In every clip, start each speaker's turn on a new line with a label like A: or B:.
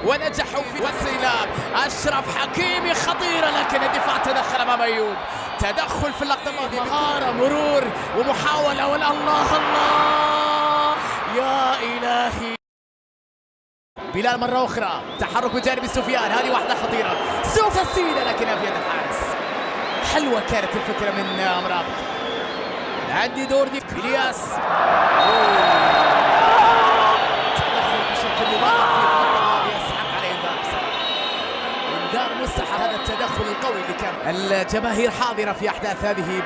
A: ونجحوا في وسيلة. أشرف حكيمي خطيرة لكن الدفاع تدخل أمام أيوب. تدخل في اللقطة الماضية، مهارة مرور ومحاولة الله الله يا إلهي. بلال مرة أخرى تحرك بجانب سفيان، هذه واحدة خطيرة تسديدة لكنها في يد الحارس. حلوة كانت الفكرة من أمراض. عندي دور دي إلياس تدخل بشكل مبالغ فيه. يسحق عليه انذار مستحق. هذا التدخل القوي اللي كان الجماهير حاضرة في أحداث هذه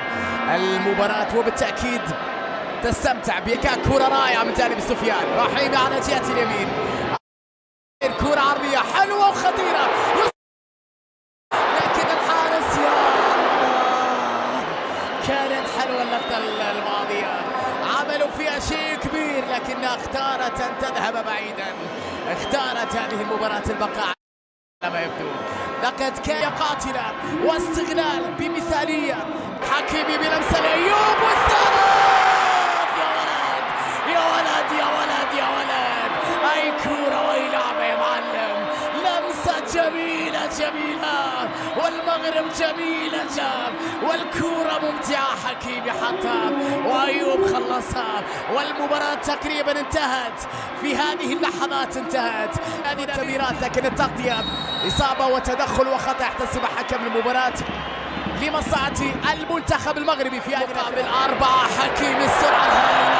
A: المباراة وبالتأكيد تستمتع بكرة رائعة من جانب سفيان. رحيمي على جهة اليمين، كرة عرضية حلوة وخطيرة لكن الحارس يا الله. كانت حلوة اللقطة الماضية، عملوا فيها شيء كبير لكنها اختارت أن تذهب بعيدا. اختارت هذه المباراة البقاء على ما يبدو. لقد كان قاتلة واستغلال بمثالية. حكيمي بلمسة لأيوب والثالث. يا ولد يا ولد يا ولد يا ولد، أي كورة وأي لعبة يا معلم. لمسة جميلة جميلة والمغرب جميلة جاب والكورة ممتعة. حكيمي حطها وأيوب خلصها والمباراة تقريبا انتهت. في هذه اللحظات انتهت هذه التمريرات لكن التغطية إصابة وتدخل وخطأ يحتسب حكم المباراة لمصلحة المنتخب المغربي في هذه مقابل 4. حكيمي السرعة الهائلة،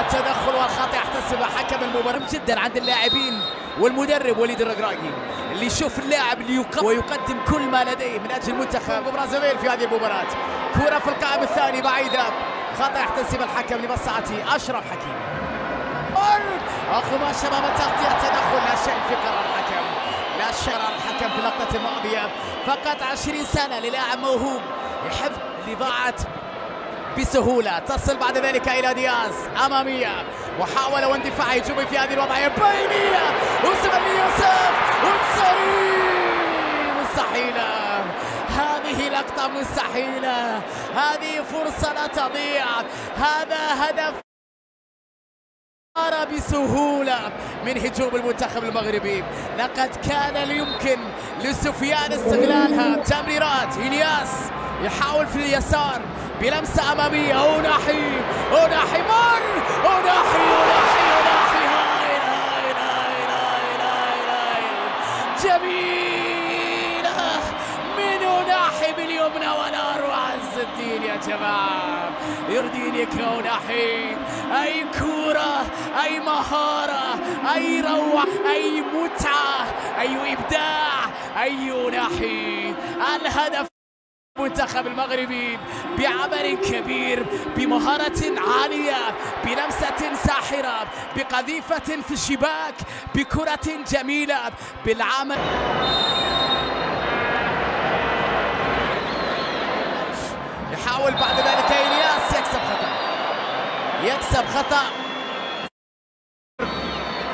A: التدخل والخطأ يحتسب حكم المباراة جدا عند اللاعبين والمدرب وليد الرقراقي اللي يشوف اللاعب اللي ويقدم كل ما لديه من اجل منتخب برازيل في هذه المباراة. كرة في القائم الثاني بعيدة، خطأ يحتسب الحكم لمصلحة أشرف حكيمي. أخو ما شباب التغطية، تدخل لا شيء في قرار الحكم، لا شرع الحكم في اللقطة الماضية. فقط 20 سنة للاعب موهوب يحب اللي ضاعت بسهولة. تصل بعد ذلك إلى دياز أمامية، محاولة واندفاع هجومي في هذه الوضعية بينية وسفيان يوسف وانتصاري. مستحيلة هذه لقطة، مستحيلة هذه فرصة لا تضيع. هذا هدف بسهولة من هجوم المنتخب المغربي. لقد كان يمكن لسفيان استغلالها. تمريرات إلياس يحاول في اليسار بلمسة أمامية. أوناحي مر أوناحي جميلة من أوناحي باليمنى ولا أروع. عز الدين يا جماعة يرضيني كأوناحي. أي كورة، أي مهارة، أي روعة، أي متعة، أي إبداع، أي أوناحي. الهدف المنتخب المغربي بعمل كبير، بمهارة عالية، بلمسة ساحرة، بقذيفة في الشباك، بكرة جميلة، بالعمل. يحاول بعد ذلك إلياس يكسب خطأ.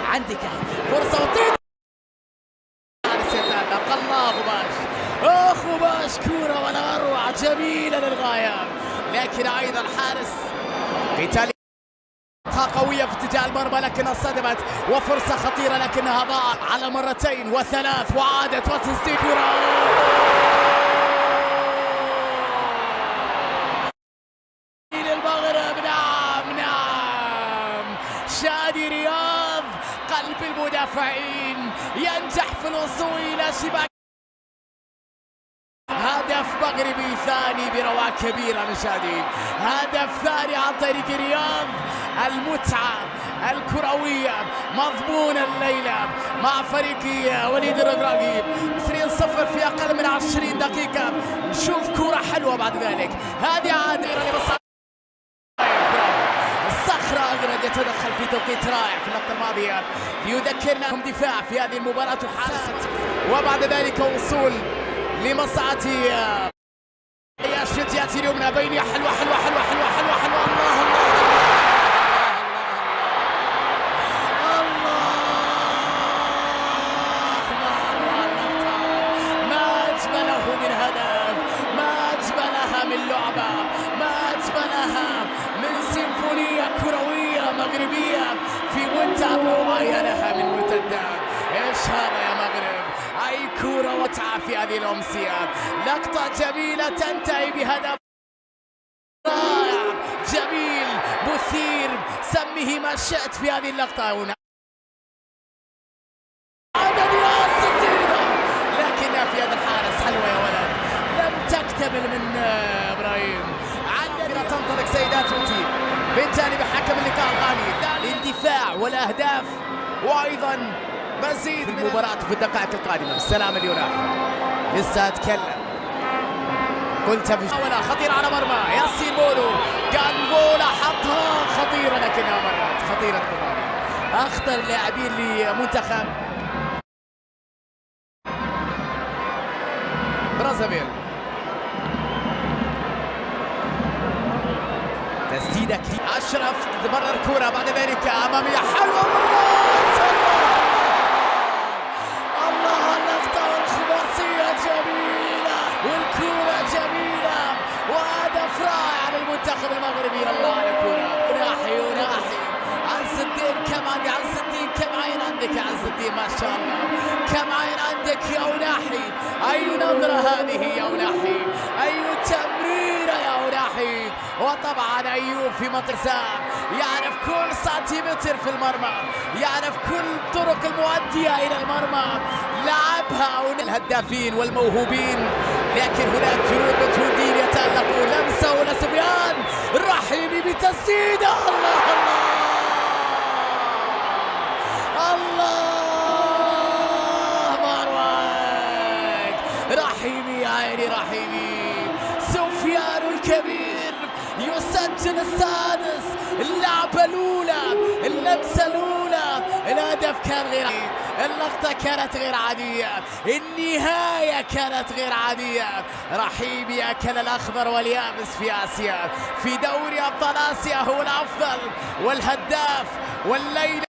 A: عندك فرصة وطيب الله غباش كورة ولا أروع، جميلة للغاية لكن أيضا الحارس قتالي قوية في اتجاه المرمى لكنها صدمت، وفرصة خطيرة لكنها ضاعت على مرتين وثلاث وعادت وتسديد كرة للمغرب. نعم شادي رياض قلب المدافعين ينجح في الوصول إلى شباك. هدف مغربي ثاني برواء كبيرة من شادي، هدف ثاني عن طريق رياض. المتعة الكروية مضمونة الليلة مع فريق وليد الرقراقي. 2-0 في أقل من 20 دقيقة. نشوف كرة حلوة بعد ذلك، هذه عادلة الصخرة أغرد يتدخل في توقيت رائع في اللقطة الماضية ليذكرنا دفاع في هذه المباراة وحارس، وبعد ذلك وصول لمصلحة يا شتيات اليمنى بيني. حلوة حلوة حلوة حلوة حلوة حلوة. الله الله ما أجمله من هدف، ما أجملها من لعبة، ما أجملها من سيمفونية كروية مغربية في منتهى الروعة لها من مرتدة. ايش متعة في هذه الأمسية. لقطة جميلة تنتهي بهدف رائع جميل مثير، سميه ما شئت في هذه اللقطة. هنا لكنها في يد الحارس حلوة يا ولد، لم تكتمل من إبراهيم. عندنا تنطلق سيدات وتي من جانب حكم اللقاء الغاني الاندفاع والأهداف وأيضا مزيد من المباراة في الدقائق القادمة. السلام اليوناحي لسه أتكلم، قلت محاولة خطيرة على مرمى ياسين بونو، كان بولا حطها خطيرة لكنها مرت خطيرة بالرابع. أخطر لاعبين لمنتخب برازافيل. تسديدة أشرف تبرر كرة بعد ذلك أمامية حلوة الله، اللقطة والخماسية جميلة والكرة جميلة وهدف رائع للمنتخب المغربي. الله على الكرة، يناحي عز الدين، كم عندي عز الدين، كم عين عندك يا عز الدين، ما شاء الله كم عين عندك يا وناحي. أي نظرة هذه يا وناحي، أي تمريرة يا وناحي. وطبعا أيوب في منطقة يعرف كل سنتيمتر في المرمى، يعرف كل الطرق المؤدية إلى المرمى، لعبها الهدافين والموهوبين. لكن هناك جنود مجهودين يتألقون. لمسة ولا سفيان رحيمي بتسديدة، الله مروان رحيمي يا عيني رحيمي. سفيان الكبير يسجل السادس، اللعبة الأولى، اللمسة الأولى، الهدف كان غير عادي، اللقطة كانت غير عادية، النهاية كانت غير عادية. رحيمي أكل الأخضر واليابس في آسيا، في دوري أبطال آسيا هو الأفضل والهداف والليلة